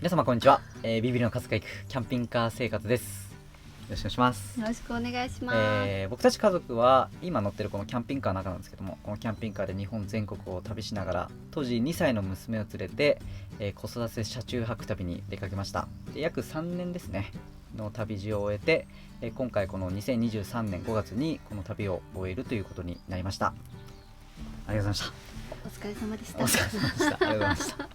皆様こんにちは、ビビりの数が行くキャンピングカー生活です。よろしくお願いします。よろしくお願いします。僕たち家族は今乗ってるこのキャンピングカーの中なんですけども、このキャンピングカーで日本全国を旅しながら当時2歳の娘を連れて、子育て車中泊旅に出かけました。で約3年ですねの旅路を終えて、今回この2023年5月にこの旅を終えるということになりました。ありがとうございました。お疲れ様でした。お疲れ様でした。ありがとうございました。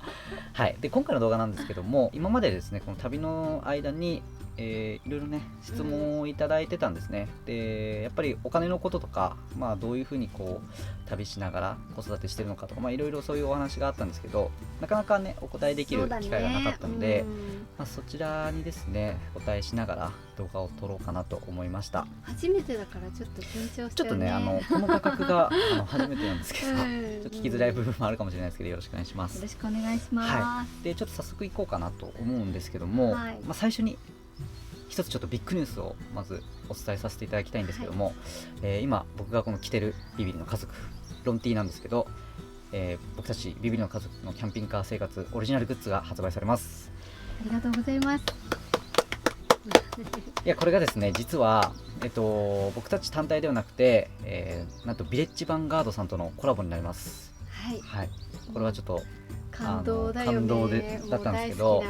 はい。で今回の動画なんですけども、今までですねこの旅の間に、いろいろね質問をいただいてたんですね。でやっぱりお金のこととか、どういうふうにこう旅しながら子育てしてるのかとか、いろいろそういうお話があったんですけど、なかなかねお答えできる機会がなかったので、そちらにですねお答えしながら動画を撮ろうかなと思いました。初めてだからちょっと緊張したよね。ちょっとねこの価格が初めてなんですけど、ちょっと聞きづらい部分もあるかもしれないですけど、よろしくお願いします。よろしくお願いします。はい、でちょっと早速行こうかなと思うんですけども、最初に一つちょっとビッグニュースをまずお伝えさせていただきたいんですけども、今僕がこの着てるビビリの家族ロンティーなんですけど、僕たちビビリの家族のキャンピングカー生活オリジナルグッズが発売されます。ありがとうございます。いやこれがですね実は、僕たち単体ではなくて、なんとビレッジヴァンガードさんとのコラボになります。はい、これはちょっと感動だよね。感動だったんですけど、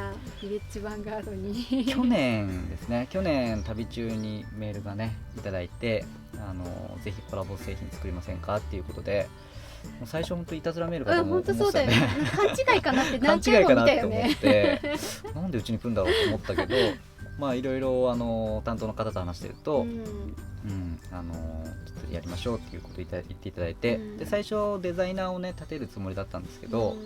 ビレッジヴァンガードに去年ですね、去年旅中にメールがねいただいて、ぜひコラボ製品作りませんかっていうことで、もう最初本当いたずらメールかと思ってたよね。勘違いかなって何回も見たよね。なんでうちに来るんだろうと思ったけど、いろいろ担当の方と話してると、ちょっとやりましょうっていうことを言っていただいて、で最初デザイナーをね立てるつもりだったんですけど、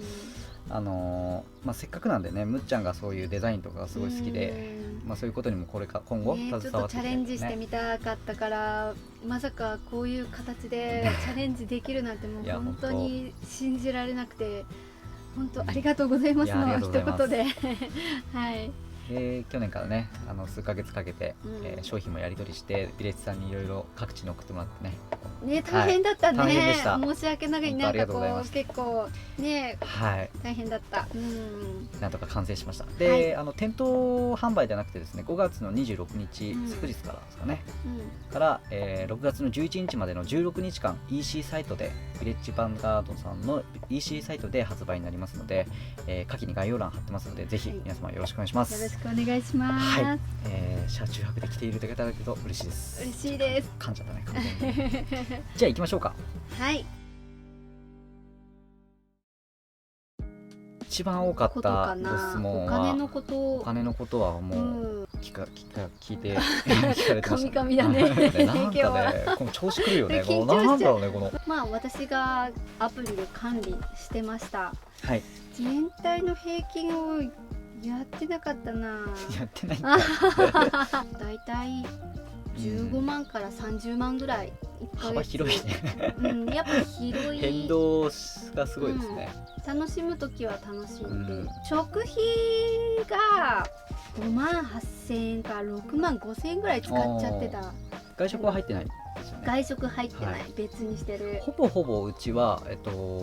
せっかくなんでねむっちゃんがそういうデザインとかがすごい好きで、そういうことにも今後携わっていきたいですね。ちょっとチャレンジしてみたかったから、まさかこういう形でチャレンジできるなんてもう本当に信じられなくて、本当ありがとうございますの一言ではい。去年からね数ヶ月かけて、商品もやり取りしてビレッジさんにいろいろ各地に送ってもらってね。大変だったね。大変でした。申し訳ない。なんかこう結構ね、大変だった。なんとか完成しました。で、店頭販売ではなくてですね、5月の26日祝日からですかね、から6月の11日までの16日間 EC サイトでビレッジヴァンガードさんの EC サイトで発売になりますので、下記に概要欄貼ってますので、ぜひ皆様よろしくお願いします。よろしくお願いします。はい。車中泊で来ている方だけど嬉しいです。嬉しいです。噛んじゃったね。完全にじゃあ行きましょうか。はい。一番多かったご質問はお金のことはもう聞いて聞かれてました。神々だね。なんかね、この調子くるよね。このなんだろうねこの。私がアプリで管理してました。はい。全体の平均をやってなかったな。やってないんだ。だいたい15万から30万ぐらい。幅広いね。やっぱ広い。変動がすごいですね。楽しむときは楽しんで、食費が5万8,000円から6万5,000円ぐらい使っちゃってた。外食は入ってないですよね。外食入ってない、別にしてる。ほぼうちは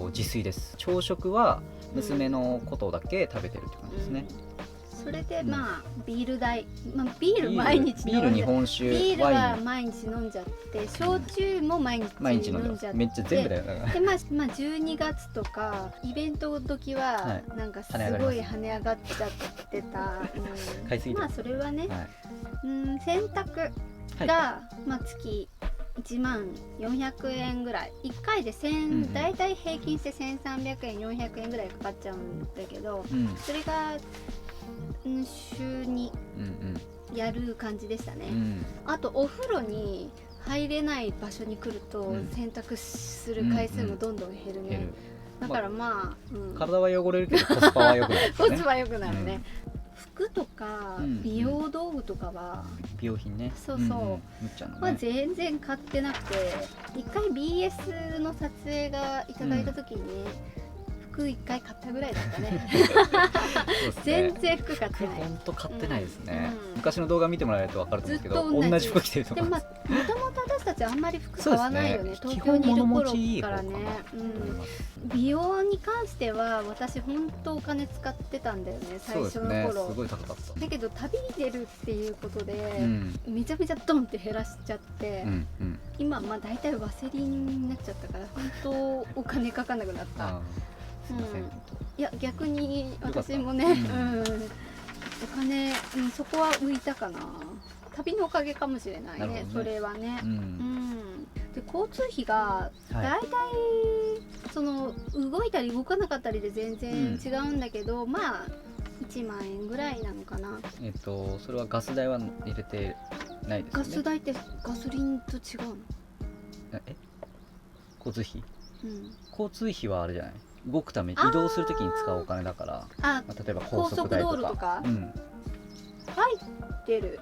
自炊です。朝食は娘のことだけ食べてるって感じですね。それでビール代、ビール毎日ビール日本酒ビールは毎日飲んじゃって、焼酎も毎日飲んじゃって、めっちゃ全部だよ。で12月とかイベント時はなんかすごい跳ね上がっちゃってた。それはね、洗濯が月1万400円ぐらい、1回でだいたい平均して1300円400円ぐらいかかっちゃうんだけど、それが週にやる感じでしたね。あとお風呂に入れない場所に来ると洗濯する回数もどんどん減るね。だから体は汚れるけどコスパは良くなる。コスパ良くなるね。服とか美容道具とかは、美容品ね、全然買ってなくて、一回 BS の撮影がいただいた時にね、服1回買ったぐらいだったね全然服買ってない。本当買ってないですね、昔の動画見てもらえると分かると思うんですけど、同じ服着てると思います。でもともと私たちあんまり服買わないよね、東京にいる頃からね。美容に関しては私本当お金使ってたんだよね、最初の頃。すごい高かった。だけど旅に出るっていうことで、めちゃめちゃドンって減らしちゃって、今まあ大体ワセリンになっちゃったから本当お金かかんなくなった。いや逆に私もね、お金、そこは浮いたかな。旅のおかげかもしれないね、それはね。で交通費が大体、その動いたり動かなかったりで全然違うんだけど、まあ1万円ぐらいなのかな。それはガス代は入れてないですよね。ガス代ってガソリンと違うの？交通費？交通費はあれじゃない、動くために移動するときに使うお金だから、例えば高速代とか。高速道路とか？入ってる。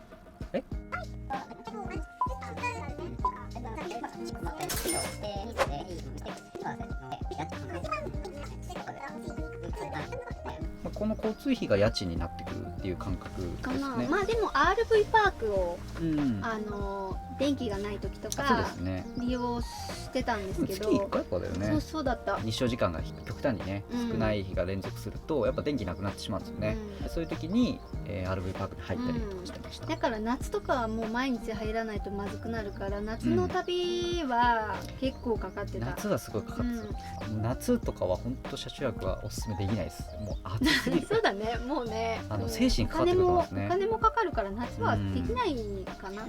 この交通費が家賃になってくるっていう感覚ですね。まあでも RV パークを、電気がない時とか利用してたんですけど、月1回とかだよね。そうだった。日照時間が極端にね少ない日が連続するとやっぱ電気なくなってしまうんですよね。そういう時に、RV パークに入ったりとかしてました。だから夏とかはもう毎日入らないとまずくなるから、夏の旅は結構かかってた。夏はすごいかかってた。夏とかは本当車中泊はおすすめできないです。もう暑すぎるそうだね、もうね、精神かかってくると思いますね。お金もかかるから夏はできないかな。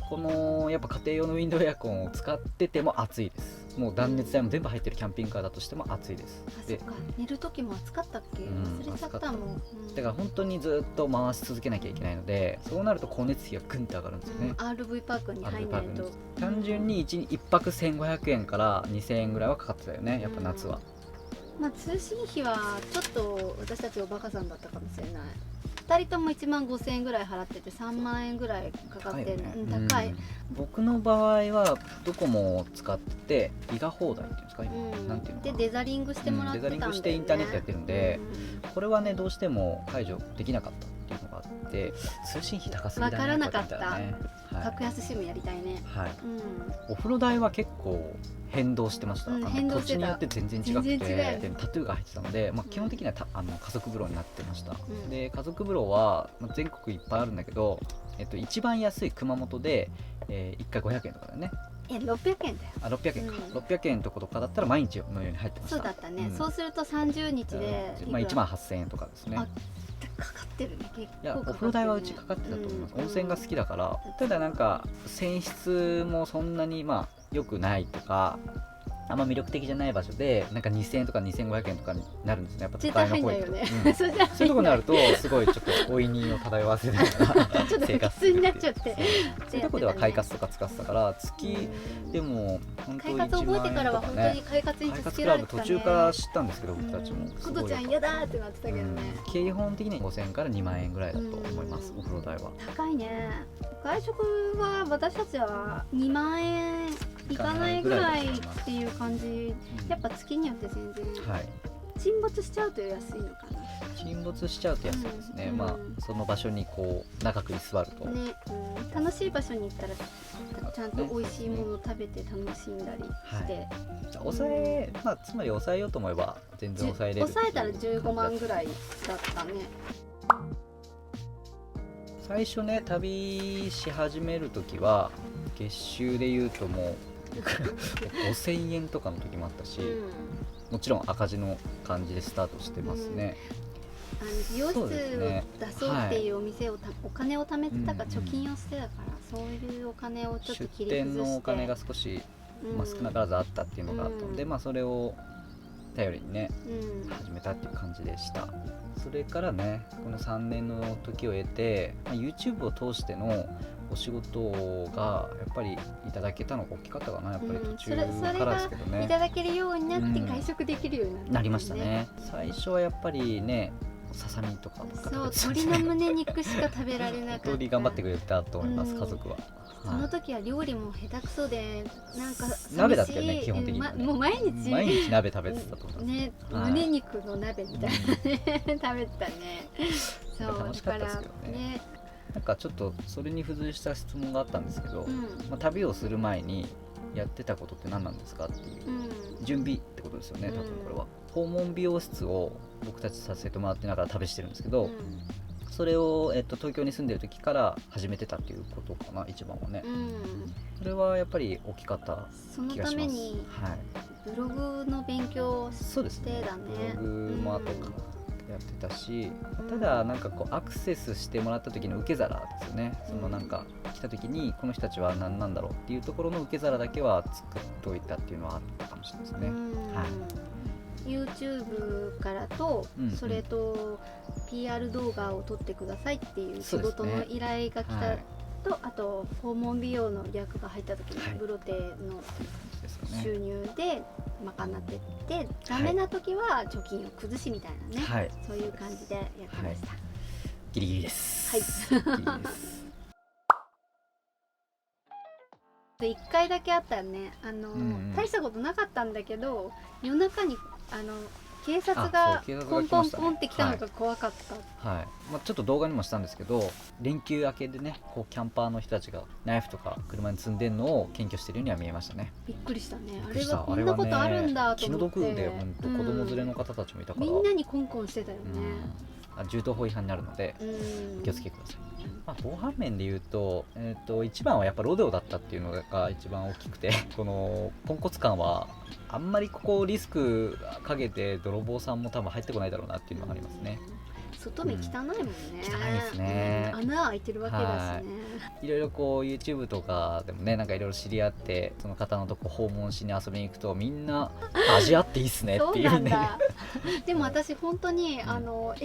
このやっぱ家庭用のウィンドウエアコンを使ってても暑いです。もう断熱材も全部入ってるキャンピングカーだとしても暑いです。で、寝る時も暑かったっけ？忘れちゃったもん。だから本当にずっと回し続けなきゃいけないので、そうなると光熱費がグンと上がるんですよね。RV パークに入んないと。単純に1泊1500円から2000円ぐらいはかかってたよね、やっぱ夏は。通信費はちょっと私たちおバカさんだったかもしれない。2人とも1万5000円ぐらい払ってて3万円ぐらいかかってる。高い。僕の場合はドコモを使ってギガ放題っていうんですか、なんていうのかな。でデザリングしてもらってたんだよね。デザリングしてインターネットやってるんで、これはねどうしても解除できなかったっていうのがあって、通信費高すぎだね。分からなかった。格安SIMやりたいね。お風呂代は結構変動してました。土地によって全然違くて、タトゥーが入ってたので、基本的には家族風呂になってました。で家族風呂は全国いっぱいあるんだけど、一番安い熊本で、1回500円とかだよね。600円だよ。600円か、600円とかだったら毎日のように入ってました。そうだったね。そうすると30日で1万8000円とかですね。かかってるね、結構。いや、お風呂代はうちかかってたと思います。温泉が好きだから。ただなんか泉質もそんなに良くないとか、あんま魅力的じゃない場所でなんか2000円とか2500円とかになるんですね。やっぱ都会の方行くと、そういうところになるとすごいちょっと老いにを漂わせながら生活する。になっちゃって、そういうところでは快活とか使ってたから、月でも本当に1万円とかね。快活覚えてからは本当に快活に助けられてたね。途中から知ったんですけど、僕たちもことちゃん嫌だってなってたけどね。基本的に5000円から2万円ぐらいだと思います、お風呂代は。高いね。外食は私たちは2万円いかないぐらいっていう感じ。やっぱ月によって全然、沈没しちゃうと安いのかな。沈没しちゃうと安いですね。その場所にこう長く居座るとね、楽しい場所に行ったらちゃんと美味しいものを食べて楽しんだりして、抑え、つまり抑えようと思えば全然抑えれる。抑えたら15万ぐらいだったね。最初ね、旅し始めるときは月収でいうともう5000円とかの時もあったし、もちろん赤字の感じでスタートしてますね。美容室を出そうっていうお店をお金を貯めてたか貯金をしてたから、そういうお金をちょっと切り崩して、出店のお金が少し、少なからずあったっていうのがあったので、それを頼りにね、始めたっていう感じでした。それからね、この3年の時を経て、YouTube を通してのお仕事がやっぱりいただけたのが大きかったかな。やっぱり途中からですけどね、いただけるようになって外食できるようになりましたね。最初はやっぱりね、ささみとかそう、鶏の胸肉しか食べられなかった。鶏頑張ってくれたと思います、家族は。その時は料理も下手くそで、なんか鍋だったよね、基本的に、もう毎日鍋食べてたと思いますね。胸肉の鍋みたいなね、食べてたね。そう、楽しかったですけどね。なんかちょっとそれに付随した質問があったんですけど、旅をする前にやってたことって何なんですかっていう、準備ってことですよね、多分これは。訪問美容室を僕たちさせてもらってながら旅してるんですけど、それを、東京に住んでる時から始めてたっていうことかな、一番はね。それはやっぱり大きかった気がします。そのためにブログの勉強してたね。ブログも後からやってたし、ただなんかこうアクセスしてもらった時の受け皿ですよね。そのなんか来た時にこの人たちは何なんだろうっていうところの受け皿だけは作っといたっていうのはあったかもしれないですね。YouTube からと、それと PR 動画を撮ってくださいっていう仕事の依頼が来たと、あと訪問美容の予約が入った時にブロテの収入で賄ってって、ダメな時は貯金を崩しみたいなね、そういう感じでやってました。ギリギリです。ギリギリです。1回だけあったよね。大したことなかったんだけど、夜中に警察がポンポンポンって来たのが怖かった。ちょっと動画にもしたんですけど、連休明けでね、こうキャンパーの人たちがナイフとか車に積んでんのを検挙してるようには見えましたね。びっくりしたね。あれはこんなことあるんだと思って。気の毒で、本当子供連れの方たちもいたから、みんなにコンコンしてたよね。銃刀法違反になるので気をつけてください。防犯面で言うと、一番はやっぱロデオだったっていうのが一番大きくてこのポンコツ感はあんまりここリスクかけて泥棒さんも多分入ってこないだろうなっていうのがありますね。外見汚いもんね。汚いですね。穴開いてるわけだしね。いろいろこう YouTube とかでもね、なんかいろいろ知り合ってその方のとこ訪問しに遊びに行くと、みんな味あっていいっすねっていうね。でも私本当にエ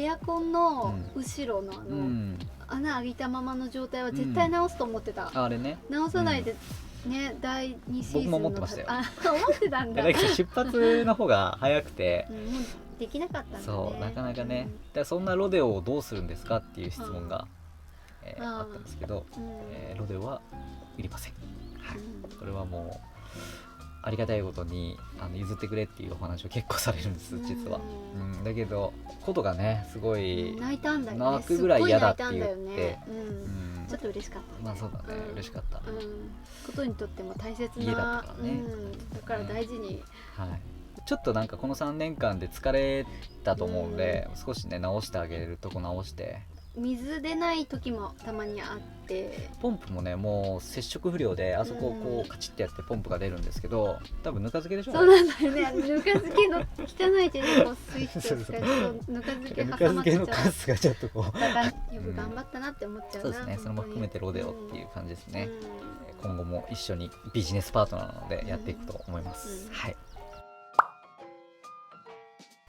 アコンの後ろの穴開いたままの状態は絶対直すと思ってた。あれね。直さないでね、第2シーズンの。僕も思ってましたよ。思ってたんだ。出発の方が早くて。できなかったんだね。そう、なかなかね。だそんなロデオをどうするんですかっていう質問があったんですけど、ロデオはいりません。これはもうありがたいことに譲ってくれっていうお話を結構されるんです、実は。だけどことがね、すごい泣いたんだよね。泣くぐらい嫌だって言って、ちょっと嬉しかったね。そうだね、嬉しかった。ことにとっても大切な家だったからね。だから大事に。ちょっとなんかこの3年間で疲れたと思うんで、少しね直してあげるとこ直して。水出ない時もたまにあって、ポンプもね、もう接触不良であそこをこうカチッてやってポンプが出るんですけど、多分ぬか漬けでしょ。そうなんだよね。ぬか漬けの汚い手でこうスイッチを使ってぬか漬け挟まっちゃう。ぬか漬けのカスがちょっとこうよく頑張ったなって思っちゃうな。そうですね。それも含めてロデオっていう感じですね。今後も一緒にビジネスパートナーなのでやっていくと思います。はい。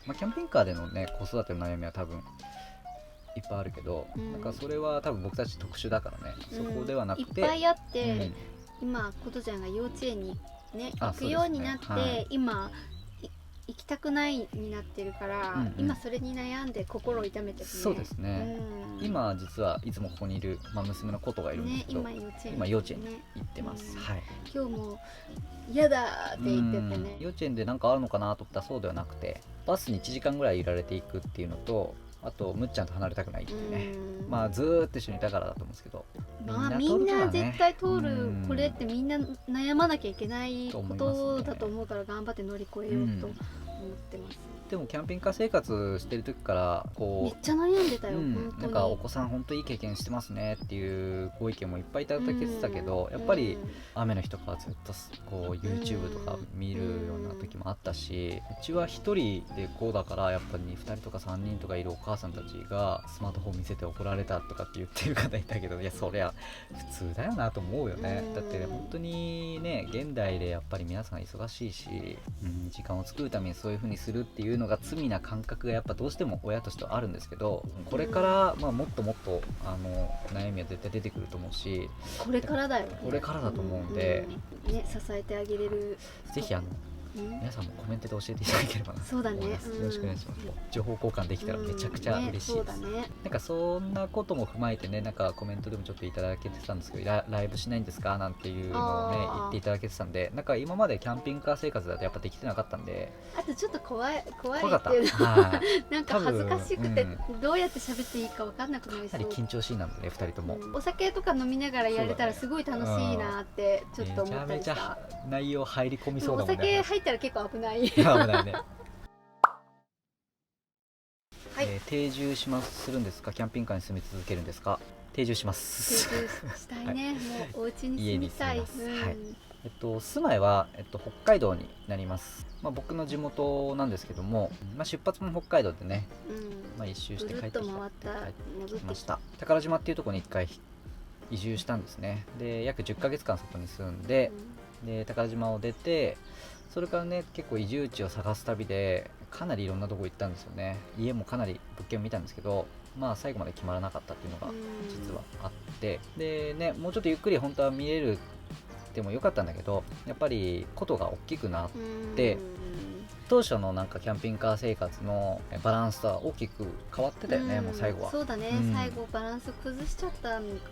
キャンピングカーでのね、子育ての悩みは多分いっぱいあるけど、なんかそれは多分僕たち特殊だからね、そこではなくていっぱいあって、今ことちゃんが幼稚園にね行くようになって、今行きたくないになってるから、今それに悩んで心を痛めてるね。そうですね。今実はいつもここにいる娘のことがいるんですけど、今幼稚園に行ってます。今日も嫌だって言っててね。幼稚園で何かあるのかなと思ったらそうではなくて、バスに1時間ぐらい揺られていくっていうのと、あとむっちゃんと離れたくないっていうね。ずーっと一緒にいたからだと思うんですけど、みんな絶対通る、これってみんな悩まなきゃいけないことだと思うから、頑張って乗り越えようと思ってます。でもキャンピングカー生活してる時からこうめっちゃ悩んでたよ、なんかお子さん本当いい経験してますねっていうご意見もいっぱいいただけてたけど、やっぱり雨の日とかずっとこう YouTube とか見るような時もあったし、うちは1人でこうだから、やっぱり2人とか3人とかいるお母さんたちがスマートフォン見せて怒られたとかって言ってる方いたけど、いやそりゃ普通だよなと思うよね。だって本当にね、現代でやっぱり皆さん忙しいし、時間を作るためにそういう風にするっていうのが罪な感覚がやっぱどうしても親としてはあるんですけど、これからもっともっと悩みは絶対出てくると思うし、これからだよ、これからだと思うんで、支えてあげれる。ぜひ皆さんもコメントで教えていただければなと思います。よろしくお願いします。情報交換できたらめちゃくちゃ嬉しいです。なんかそんなことも踏まえてね、なんかコメントでもちょっといただけてたんですけど、ライブしないんですかなんていうのをね言っていただけてたんで、なんか今までキャンピングカー生活だとやっぱできてなかったんで、あとちょっと怖いっていうのなんか恥ずかしくてどうやって喋っていいか分かんなくなりそう。かなり緊張しいなんでね、2人とも、お酒とか飲みながらやれたらすごい楽しいなってちょっと思ったりした。めちゃめちゃ内容入り込みそうだもんね。お酒入ったら結構危ない。危ないね。定住するんですか、キャンピングカーに住み続けるんですか。定住します。定住したいね。もうお家に住みたい。はい。住まいは、北海道になります。僕の地元なんですけども、出発も北海道でね、一周して帰ってきました。宝島っていうところに1回移住したんですね。で約10ヶ月間そこに住んで、で宝島を出て、それからね結構移住地を探す旅でかなりいろんなとこ行ったんですよね。家もかなり物件を見たんですけど、最後まで決まらなかったっていうのが実はあって、でね、もうちょっとゆっくり本当は見れるでもよかったんだけど、やっぱりことが大きくなって、当初のなんかキャンピングカー生活のバランスとは大きく変わってたよね。もう最後はそうだね、最後バランス崩しちゃったのか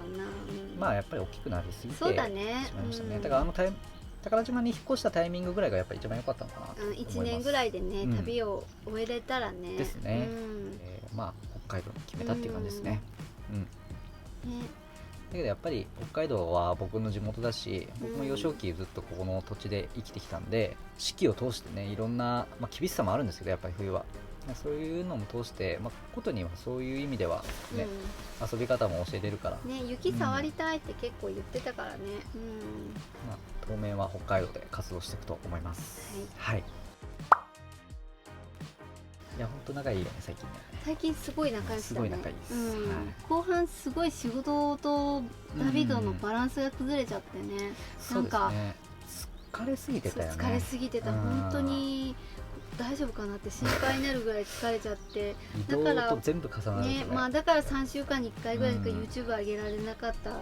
な。やっぱり大きくなりすぎてしまいましたね。だから宝島に引っ越したタイミングぐらいがやっぱり一番良かったのかなと思います。1年ぐらいでね、旅を終えれたらね。ですね。北海道に決めたっていう感じですね。だけどやっぱり北海道は僕の地元だし、僕も幼少期ずっとここの土地で生きてきたんで、四季を通してねいろんな、厳しさもあるんですけど、やっぱり冬はそういうのも通して、ことにはそういう意味ではね、遊び方も教えれるからね、雪触りたいって結構言ってたからね。当面は北海道で活動していくと思います。はい。いや本当仲いいよね最近ね。最近すごい仲良しだね。すごい仲いいです。後半すごい仕事と旅とのバランスが崩れちゃってね。なんか疲れすぎてたよね。疲れすぎてた。本当に大丈夫かなって心配になるぐらい疲れちゃって、だから全部重なるね。だから3週間に1回ぐらいしか YouTube 上げられなかったの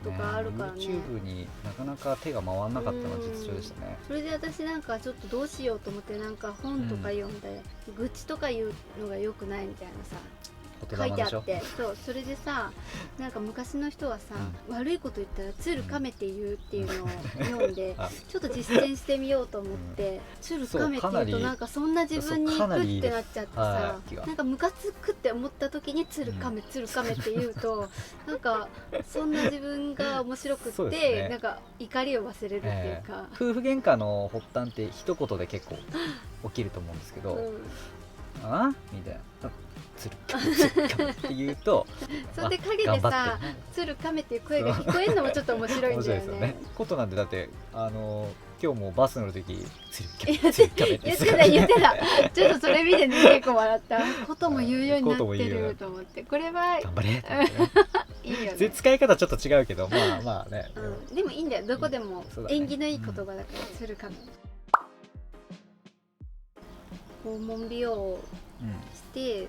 とかあるからね。YouTube になかなか手が回らなかったのは実情でしたね。それで私なんかちょっとどうしようと思って、なんか本とか読んで、愚痴とか言うのが良くないみたいなさ書いてあって、それでさ、なんか昔の人はさ、悪いこと言ったら鶴亀って言うっていうのを読んでちょっと実践してみようと思って、鶴亀って言うとなんかそんな自分に行くってなっちゃってさ、なんかムカつくって思った時に鶴亀って言うとなんかそんな自分が面白くってなんか怒りを忘れるっていうか、夫婦喧嘩の発端って一言で結構起きると思うんですけど、みたいな鶴亀って言うとそれで陰でさ鶴亀っていう声が聞こえるのもちょっと面白いんだよね。ことなんで、だって今日もバス乗る時鶴亀って言ってた。ちょっとそれ見てね結構笑った。ことも言うようになってると思って、これは頑張れいいよね。使い方ちょっと違うけどね。でもいいんだよ、どこでも縁起のいい言葉だから鶴亀。訪問美容をして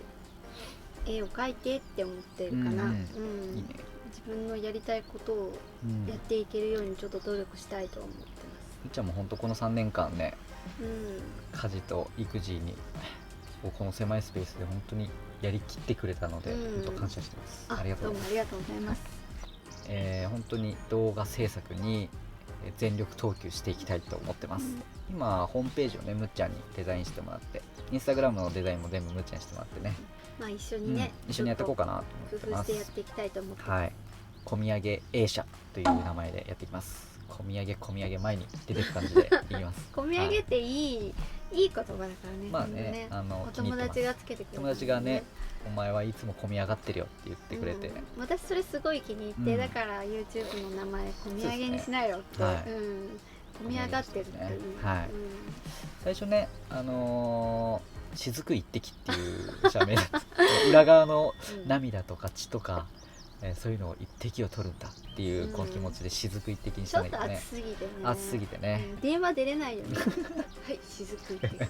絵を描いてって思ってるかな。自分のやりたいことをやっていけるようにちょっと努力したいと思ってます。みっちゃんも本当この3年間ね、家事と育児にこの狭いスペースで本当にやりきってくれたので、本当感謝してます。ありがとうございます。どうもありがとうございます。本当に動画制作に全力投球していきたいと思ってます。今ホームページをねむっちゃんにデザインしてもらって、インスタグラムのデザインも全部むっちゃんにしてもらってね、一緒にね、一緒にやっていこうかなと思ってます。工夫してやっていきたいと思ってます。はい、込み上げ A 社という名前でやっていきます。込み上げ前に出てく感じでいきます。込み上げっていい言葉だからね。お友達がつけてくれる。友達がね、お前はいつも込み上がってるよって言ってくれて、私それすごい気に入って、だから YouTube の名前込み上げにしないよって、込み上がってるっていう。最初ね、雫一滴っていう社名裏側の涙とか血とか、そういうのを一滴を取るんだっていうこの気持ちで雫一滴にしたんだけどね。ちょっと熱すぎてね、電話出れないよね。はい雫一滴。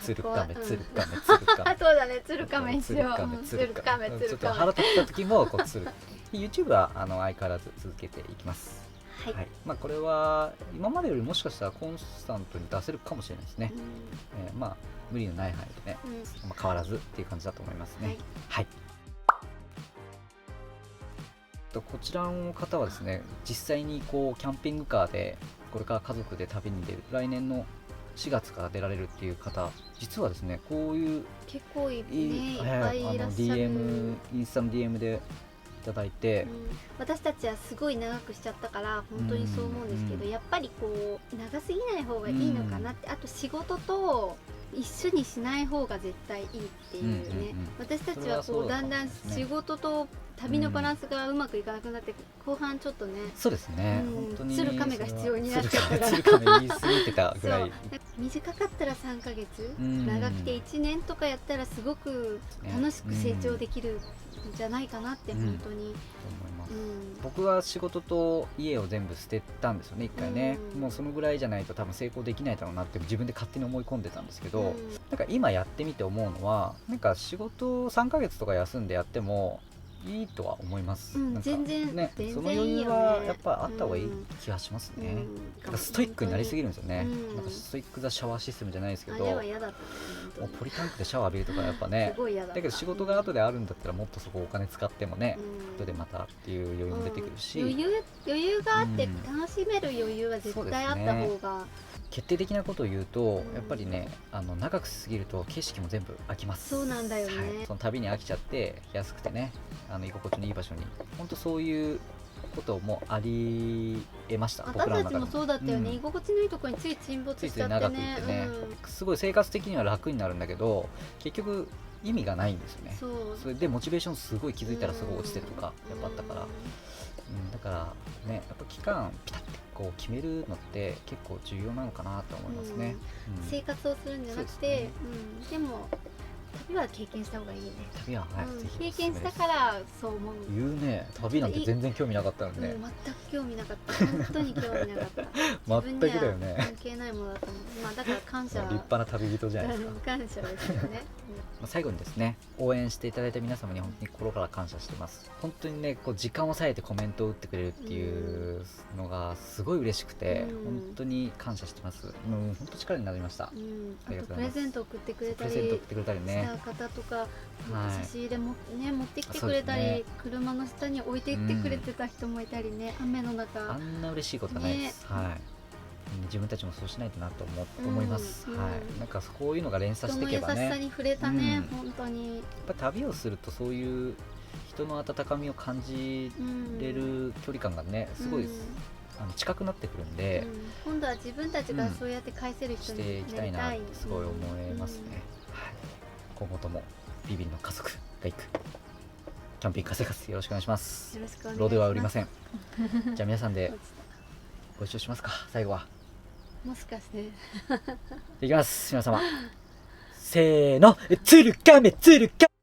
鶴亀そうだね、鶴亀にしよう。鶴亀ちょっと腹立った時もこう鶴。YouTube は相変わらず続けていきます。はい、まあこれは今までよりもしかしたらコンスタントに出せるかもしれないですね。まあ無理のない範囲でね、まあ、変わらずっていう感じだと思いますね。はい。こちらの方はですね、実際にこうキャンピングカーでこれから家族で旅に出る、来年の4月から出られるっていう方、実はですね、こういう結構いっぱいいらっしゃる。インスタの DM でいただいて、私たちはすごい長くしちゃったから本当にそう思うんですけど、やっぱりこう長すぎない方がいいのかなって、あと仕事と一緒にしない方が絶対いいっていうね、私たちはこうだんだん仕事と旅のバランスがうまくいかなくなって、後半ちょっとね、そうですね、本当に鶴亀が必要になっちゃったから、鶴亀言い過ぎてたぐらい短かったら3ヶ月、長くて1年とかやったらすごく楽しく成長できるんじゃないかなって本当に思います。僕は仕事と家を全部捨てたんですよね、一回ね。もうそのぐらいじゃないと多分成功できないだろうなって自分で勝手に思い込んでたんですけど、なんか今やってみて思うのは、なんか仕事3ヶ月とか休んでやってもいいとは思います。全然ね、その余裕はやっぱあった方がいい気がしますね。ストイックになりすぎるんですよね。なんかストイックザシャワーシステムじゃないですけど、もうポリタンクでシャワー浴びるとかやっぱね、だけど仕事が後であるんだったらもっとそこお金使ってもね、後でまたっていう余裕も出てくるし、余裕があって楽しめる余裕は絶対あった方が。決定的なことを言うと、やっぱりね、長くしすぎると景色も全部飽きます。そうなんだよね、その旅に飽きちゃって安くてね、居心地のいい場所に、本当そういうこともありえました。私たちもそうだったよね、居心地のいいところについ沈没しちゃってね、長くいてね、すごい生活的には楽になるんだけど、結局意味がないんですよね。それでモチベーションすごい気づいたらすごい落ちてるとかやっぱあったから、だからね、やっぱ期間ピタッてこう決めるのって結構重要なのかなと思いますね。生活をするんじゃなくて、でも旅は経験した方がいいね。旅は経験したからそう思う。言うね、旅なんて全然興味なかったので、全く興味なかった、本当に興味なかった。全くだよね。関係ないものだと思う。まあだから感謝。立派な旅人じゃないですか。感謝ですよね。最後にですね、応援していただいた皆様に本当に心から感謝してます。本当にね、こう時間を割いてコメントを打ってくれるっていうのがすごい嬉しくて、本当に感謝してます。本当力になりました。あとプレゼント送ってくれたりね、した方とか、差し入れもね持ってきてくれたり、車の下に置いていってくれてた人もいたりね、雨の中。あんな嬉しいことはないです。自分たちもそうしないとなと思います。なんかこういうのが連鎖していけばね、人の優しさに触れたね、本当に。やっぱ旅をするとそういう人の温かみを感じれる距離感がね、すごい近くなってくるんで、今度は自分たちがそうやって返せる人にしていきたいなってすごい思いますね。今後ともビビリの家族が行くキャンピングカー生活よろしくお願いします。ロードは売りません。じゃあ皆さんでご一緒しますか、最後は。もしかしていきます、皆様。せーの、鶴亀鶴亀。